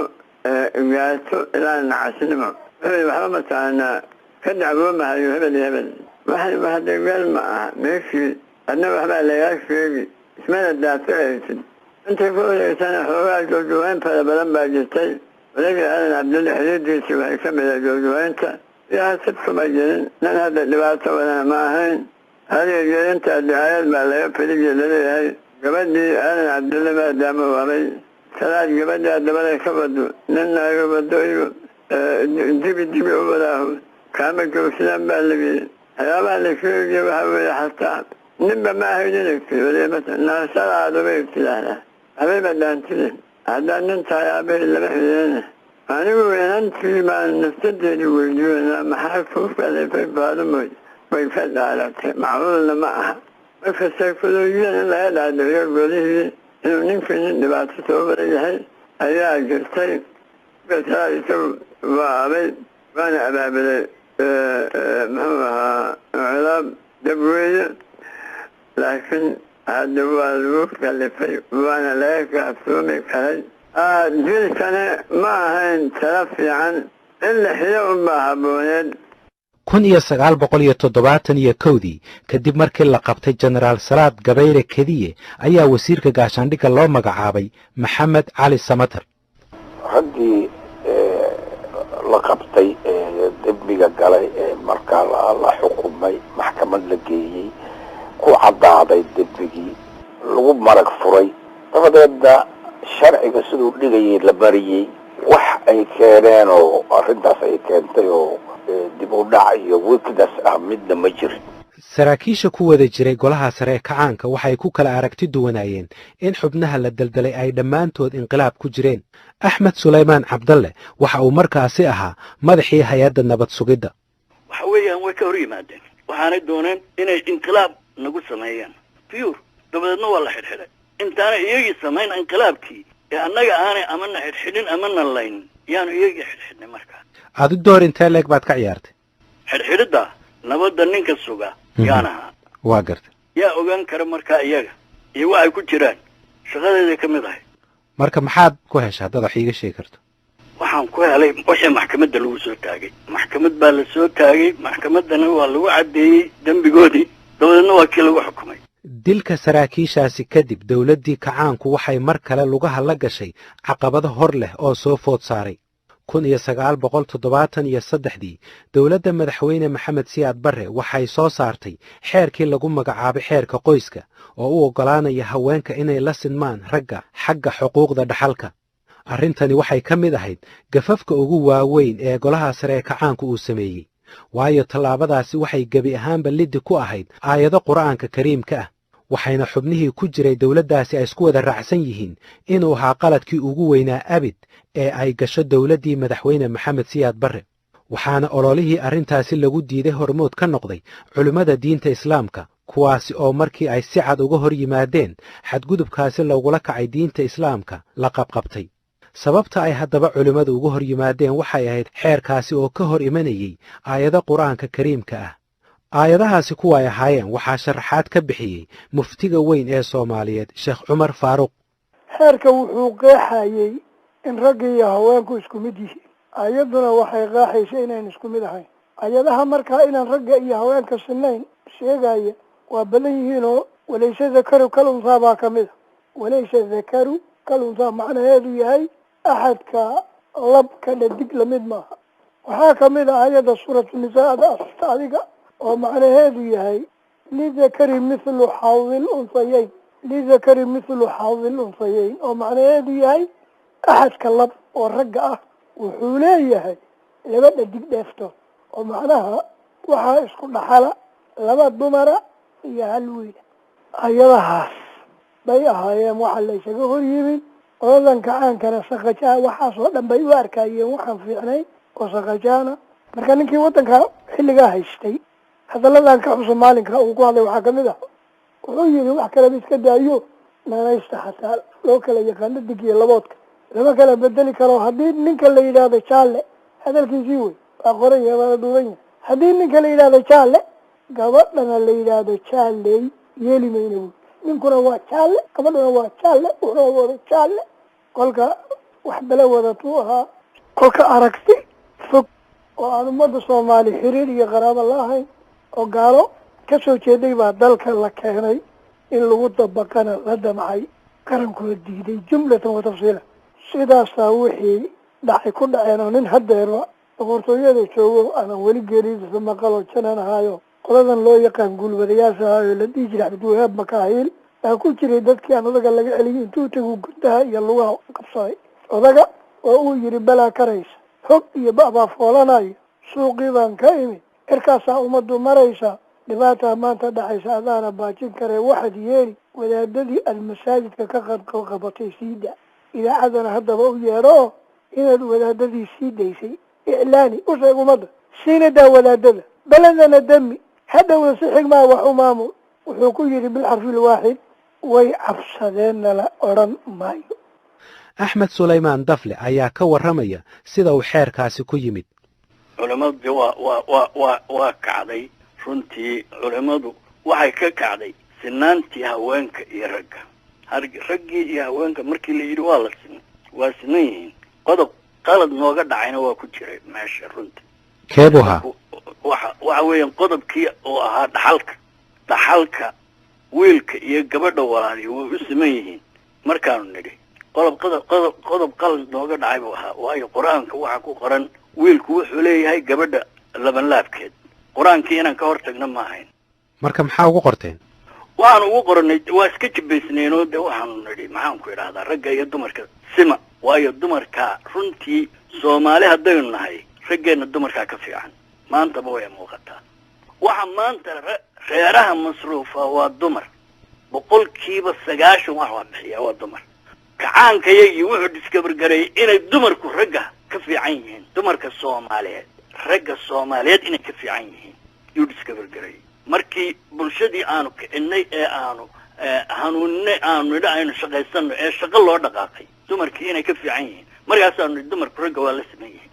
gaato ilaa nacasnimo wuxuu waxba mataqaanaa ka dacwoomahayo hebel iyo hebel waxdagaal ma aha meeshii adna waxbaa lagaa sheegi ismana daafacaysid intay ku horeysana xoogaa joogjawayn fara badan baa jirtay walagii aadan cabdulle xiriirdiisii waxay ka mida joogjawaynta iyo hasad kuma jirin nin hadda dhibaato wadana ma ahayn hadiga geerintaa dicaayad baa laga feliya laleeyahay gabadhii aadan cabdulle maadaama u habay Salaad gabadhaa dabada ka wado nin naaga wado iyo dibi u wadaaho kaama joogsadaan baa layihi waxyaabaha la sheegaya waxa weeye xataa ninba ma ahayn inagti naasadaada bay tidhaahdaa habayba dhaantide haddaa nin tahay aabahii lama xidhiidana anigu inantii baan nafsadeedii weydiinaa maxaa kuu kalifay faadumoy way ka dhaalatay macluulna ma aha marka saykoloojiyan in laga dhaadhiciyo golihii inuu ninkii nin dhibaato soo wada yahay ayaa jirtay Salaad isagu waa abay waana abaabulay muxuu ahaa cilaab dabweeye laakiin hadda waa lagu kallifay waana laga kaaftoomi karay dilkane ma ahayn tala fiican in la xiyo unbaa habbooneed 1971 kadib markii la qabtay generaal Salaad Gabayre Kediye ayaa wasiirka gaashaandhigga loo magacaabay Maxamed Cali Samatar raggii la qabtay dembiga galay markaa la xukumay maxkamad la geeyey ku caddaaday dembigii lagu marag furay dabadeedna sharciga siduu dhigayay la bariyey wax ay keeneen oo arrintaas ay keentay oo dib u dhac iyo weakness ah midna ma jirin saraakiisha ku wada jiray golaha sare ee kacaanka waxay ku kala aragti duwanaayeen in xubnaha la daldalay ay dhammaantood inqilaab ku jireen Axmed Suleymaan Cabdalle waxa uu markaasi ahaa madaxii hay'adda nabad sugidda waxa weeyaan way ka hor yimaadeen waxaanay dooneen inay inqilaab nagu sameeyaan fiyor dabadeedna waa la xidhxidhay intaana iyagii samayn inqilaabkii ee annaga aanay amana xidhxidhin amana layn yaanu iyagii xidhxidhnay markaa adu door intee leeg baad ka ciyaartay xidhxidhidda nabadda ninka suga yaan ahaa waa gartay yaa ogaan kara markaa iyaga iyo waxay ku jiraan shaqadeeday ka mid ahay marka maxaad ku heshaa dad wax iiga sheegi karto waxaan ku helay wixii maxkamadda lagu soo taagay maxkamad baa la soo taagay maxkamaddana waa lagu caddeeyey dembigoodii dabadeedna waa kii lagu xukumay dilka saraakiishaasi kadib dawladdii kacaanku waxay mar kale lugaha la gashay caqabado hor leh oo soo food saaray 1973 dawladda madaxweyne maxamed siyaad barre waxay soo saartay xeerkii lagu magacaabay xeerka qoyska oo u oggolaanaya haweenka inay la sinmaan ragga xagga xuquuqda dhaxalka arrintani waxay ka mid ahayd gafafka ugu waaweyn ee golaha sare ee kacaanku uu sameeyey waayo tallaabadaasi waxay gebi ahaanba liddi ku ahayd aayado qur'aanka kariimka ah waxayna xubnihii ku jiray dawladdaasi ay isku wada raacsan yihiin inuu ahaa qaladkii ugu weynaa abid ee ay gasho dawladdii madaxweyne maxamed siyaad barre waxaana ololihii arrintaasi lagu diiday hormood ka noqday culimmada diinta islaamka kuwaasi oo markii ay si cad uga hor yimaadeen xadgudubkaasi lagula kacay diinta islaamka la qabqabtay sababta ay haddaba culimmadu uga hor yimaadeen waxay ahayd xeerkaasi oo ka hor imanayey aayado qur'aanka kariimka ah aayadahaasi kuwaay ahaayeen waxaa sharaxaad ka bixiyey muftiga weyn ee soomaaliyeed sheekh cumar faaruq xeerka wuxuu qeexayey in ragga iyo haweenku isku mid yihiin ayadduna waxay qeexaysay inayn isku mid ahayn ayadaha markaa inaan ragga iyo haweenka sinayn sheegaya waa badan yihiinoo walayse dakaru kal unsaa baa ka mid a walayse dakaru kal unsaa macnaheedu yahay axadka labka dhadig lamid maaha waxaa ka mid ah ayadda suuratu nisaada asta adiga oo macnaheedu yahay lidakari mithlu xawdil unsayeyn lidakari mithlu xawdil unsayeyn oo macnaheedu yahay axadka lab oo ragga ah wuxuu leeyahay laba dhadig dheeftood oo macnaha waxaa isku dhaxala laba dumara iyo hal wiila ayadahaas bay ahaayeen waxa la isaga hor yimin qoladan kacaankana saqajaa waxaasoo dhan bay u arkayeen waxaan fiicnay oo saqajaana marka ninkii waddanka xilligaa haystay hadalladan ka xuso maalinka uu ku hadlay waxaa kamid ah wuxuu yidhi wax kaleba iska daayo naanaysta xataa loo kala yaqaano dig iyo laboodka lama kala bedeli karo haddii ninka la yidhaahdo jaalle hadalkiisii wey waa qoran yahay waana dhuuban yahay haddii ninka la yidhaahdo jaalle gabadhana la yidhaahdo jaalley yeeli mayna wey ninkuna waa jaalle gabadhana waa jaalle wuxuna wada jaalle kolka wax bala wadatuu ahaa kolka aragti fog oo aan ummadda soomaali xiriir iyo qaraabo la ahayn oo gaalo ka soo jeeday baa dalka la keenay in lagu dabaqana la damcay qarankooda diiday jumlatan wa tafsiila sidaasaa wixii dhacay ku dhaceen oo nin hadeerba boqortooyada joogo aanan weli geeridiisa maqaloo janan ahaayo qoladan loo yaqaan guulwadayaasha ahaayo la dhihi jiray cabdiwahaab makaahiil baa ku jiray dadkii aan odaga laga celiyay intuu tagu gundaha iyo lugaha qabsaday odaga oo uu yidhi balaa karaysa hog iyo ba'baa foolanayo suuqii baan ka imid cirkaasaa ummaddu maraysa dhibaataa maanta dhacaysa adaana baajin karee waxaad yeeli wadaadadii aad masaajidka ka qabatay siida idaacadana haddaba u yeedho inaad wadaadadii sii daysay iclaani u sheeg ummadda siina daa wadaadada beledana demi hadhowna si xigmaa wax u maamul wuxuu ku yidhi bilxarfil waaxid way cabsadeen nala odhan maayo axmed sulaymaan dafle ayaa ka warramaya sida uu xeerkaasi ku yimid culimmadu waa kacday runtii culimmadu waxay ka kacday sinaantii haweenka iyo ragga raggii iyo haweenka markii la yidhi waa la sinan waa sinan yihiin qodob qalad nooga dhacayna waa ku jiray meesha runtii keebuha waxa weeyaan qodobkii oo ahaa dhaxalka wiilka iyo gabadha walaalihi way u siman yihiin markaanu nidhi qodob qalad nooga dhacay buu ahaa waayo qur-aanka waxaa ku qoran wiilku wuxuu leeyahay gabadha labanlaabkeed qur-aankii inaan ka hortagna ma ahayn marka maxaa ugu qorteen waxaanu ugu qoranay waa iska jibaysnaynoo de waxaanu nidhi maxaanku idhahdaa ragga iyo dumarka sima waayo dumarkaa runtii soomaali haddaynu nahay raggeenna dumarkaa ka fiican maantaba way muuqataa waxa maanta reeraha masruufa waa dumar 90% wax waa bixiya waa dumar kacaankayagii wuxuu diskabargareeyey inay dumarku ragga ka fiican yihiin dumarka soomaaliyeed ragga soomaaliyeed inay ka fiican yihiin yuu diskabargareeyey markii bulshadii aanu kicinay ee aanu hanuuninay aanu nidha aynu shaqaysano ee shaqo loo dhaqaaqay dumarkii inay ka fiican yihiin markaasaanu nidhi dumarku ragga waa la siman yihiin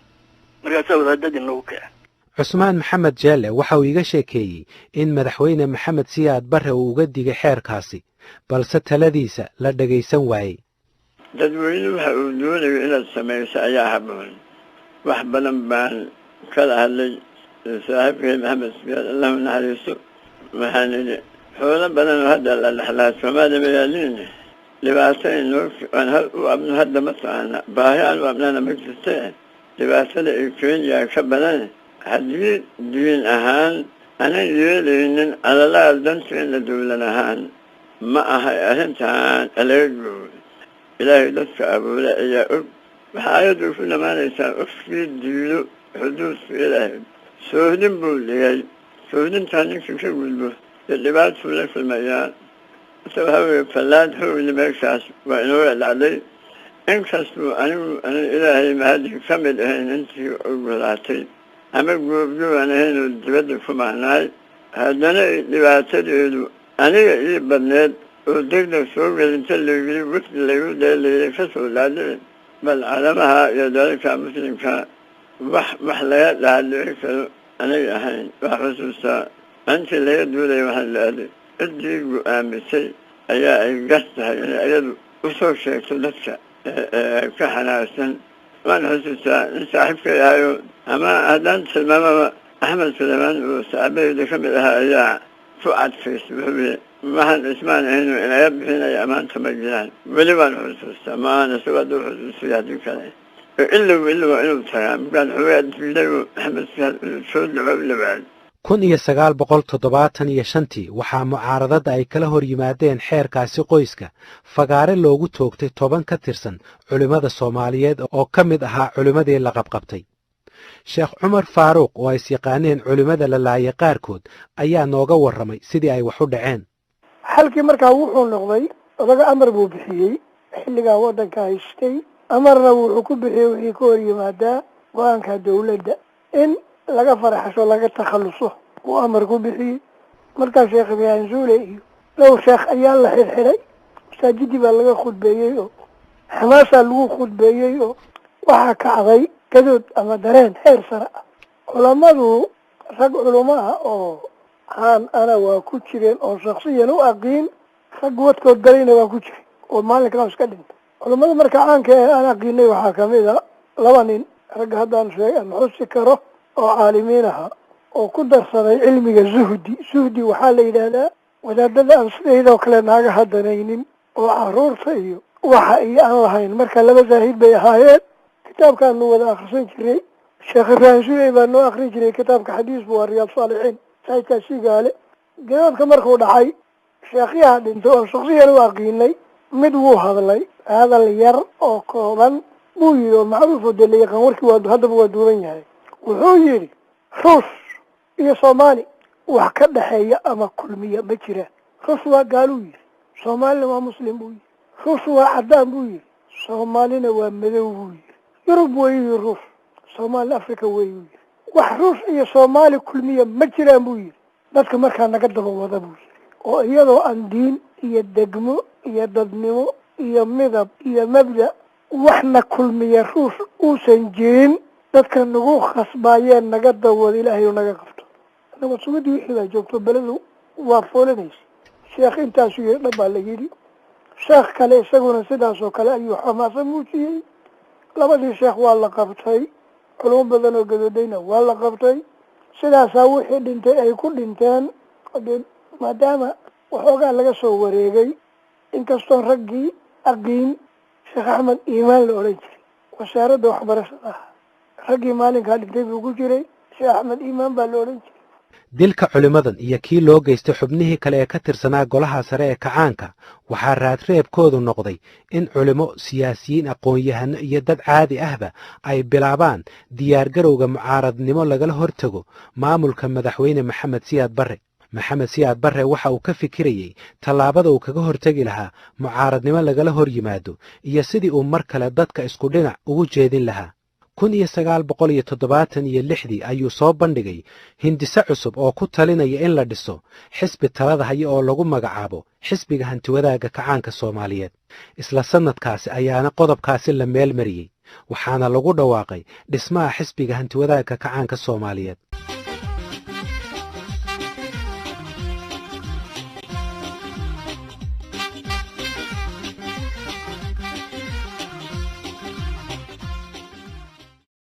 markaasaa wadaadadii nagu kicin cusmaan maxamed jeelle waxa uu iga sheekeeyey in madaxweyne maxamed siyaad barre uu uga digay xeerkaasi balse taladiisa la dhagaysan waayey dadweynuhu waxa uu doonayo inaad samayso ayaa habboon wax badan baan kala hadlay saaxiibkay maxamed siyaad allahu naxariiso waxaan idhi xoolo badan oo hadda la dhexlaa Soomaaliya magaaladiina dhibaato aan u abno hadda ma taqaana baahi aan u abnana ma jirte dhibaatada ay Kenya ka badan haddii diin ahaan aanan yeelaynin alalaal danteena dowlad ahaan ma aha arrintan aleego ilaahay dadka abuura ayaa og waxa ayadu ku dhamaanaysaa qofkii diido xuduudka ilaahay soohdin buu dhigay soohdintaan ninkii ka gudbo dhibaatuu la kulmayaa waxaweye fallaad howli meeshaas waa inoo dhacday inkastuu anigu ilaahay mahadii ka mid ahayn intii ogolaatay ama goobjoog aan ahaynoo dibadda ku maqnaay haddana dhibaatadeedu aniga ii badneed oo degdeg soo gelinta laygili wafdi laygu dheelayay ka soo dhaadhicin bal calamaha iyo dalalka muslimka wax laga dhaadhici karo anay ahayn waa xusuustaa intii laga duulaya waxaan la-aday ciddii go-aamisay ayaa ay gas tahay inay ayadu usoo sheegto dadka ka xanaagsan waan xusuustaa in saaxiibkay ahayo ama haddaan tilmaamaba axmed sulaymaan oo saxaabadeyda ka mid ahaa ayaa ku cadfaysay wuxuu waxaan ismaan ahayno inaga bixinaya amaanta ma jiraan weli waan xusuustaa maahan isagoo hadduu xusuusaya haddii kale ilow inuu tagaa markaan xoogaa diiday oo axmed siyaad inuu soo dhaco labaad 1975 waxaa mucaaradada ay kala hor yimaadeen xeerkaasi qoyska fagaare loogu toogtay 10 ka tirsan culimmada Soomaaliyeed oo ka mid ahaa culimmadii la qabqabtay Sheekh Cumar Faaruq oo ay yaqaaneen culimmada la laayay qaarkood ayaa nooga warramay sidii ay wax u dhaceen halkii markaa wuxuu noqday odaga amar buu bixiyey xilligaa waddanka haystay amarna wuxuu ku bixiyey wixii ka hor yimaadaa go-aanka dowladda in laga faraxasho laga takhaluso uu amar ku bixiyey markaa sheekh ibraahim suule iyo dhowr sheekh ayaa la xirxiray masaajidii baa laga khudbeeyey oo xamaasaa lagu khudbeeyey oo waxaa kacday gadood ama dareen heer sare ah culammadu rag culamo ah oo ana waa ku jireen oo shaksiyan u aqiin rag wadkood galayna waa ku jiray oo maalinkaa iska dhintay culammada marka caanka ee aan aqiinay waxaa kamid a 2 nin ragga haddaan sheegan xusi karo oo caalimiin aha oo ku darsaday cilmiga zuhdi waxaa la yidhaahdaa wadaadada aan sidaydoo kale naaga hadanaynin oo caruurta iyo waxa iyo aan lahayn marka 2 zaahid bay ahaayeen kitaabkaanu wada akhrisan jiray sheekh ibraahim suuley baa noo akhrin jiray kitaabka xadiis buu waa riyaad saalixiin saydkaasi gaale gadoodka markuu dhacay sheekyaha dhintay oo shaksiyan u aqiinay mid wuu hadlay hadal yar oo kooban buu yidhi oo macruuf oo dee la yaqaan warkii haddaba waa duuban yahay wuxuu yidhi ruus iyo soomaali wax ka dhexeeya ama kulmiya ma jiraan ruus waa gaaluu yidhi soomaalina waa muslim buu yidhi ruus waa caddaan buu yidhi soomaalina waa madow buu yidhi yurub weeyu ruus soomaalina africa weeyu yidhi wax ruus iyo soomaali kulmiya ma jiraan buu yidhi dadka markaa naga daba wada buu yidhi oo iyadoo aan diin iyo degmo iyo dadnimo iyo midab iyo mabda waxna kulmiya ruus uusan jirin dadka nagu khasbaayeen naga dawada ilaahay oo naga qabto nabad sugidii wixii baa joogto beledu waa foolanaysa sheekh intaasuu yidhi dhan baa la yidhi sheekh kale isaguna sidaasoo kale ayuu xamaasa muujiyey 2 sheekh waa la qabtay culamo badan oo gadoodayna waa la qabtay sidaasaa wixii dhintay ay ku dhinteen maadaama waxoogaa laga soo wareegay inkastoon raggii aqiin sheekh axmed iimaan la odhan jiray wasaaradda waxbarashada ah raggii maalinkaa dhintay buu ku jiray sheekh axmed iimaan baa la odhan jiray dilka culimmadan iyo kii loo geystay xubnihii kale ee ka tirsanaa golaha sare ee kacaanka waxaa raadreebkoodu noqday in culimo siyaasiyiin aqoon-yahano iyo dad caadi ahba ay bilaabaan diyaargarowga mucaaradnimo lagala hortago maamulka madaxweyne maxamed siyaad barre waxa uu ka fikirayey tallaabada uu kaga hortegi lahaa mucaaradnimo lagala hor yimaado iyo sidii uu mar kale dadka isku dhinac ugu jeedin lahaa 1976 ayuu soo bandhigay hindise cusub oo ku talinaya in la dhiso xisbi talada haya oo lagu magacaabo xisbiga hantiwadaaga kacaanka Soomaaliyeed isla sanadkaasi ayaana qodobkaasi la meel mariyay waxaana lagu dhawaaqay dhismaha xisbiga hantiwadaaga kacaanka Soomaaliyeed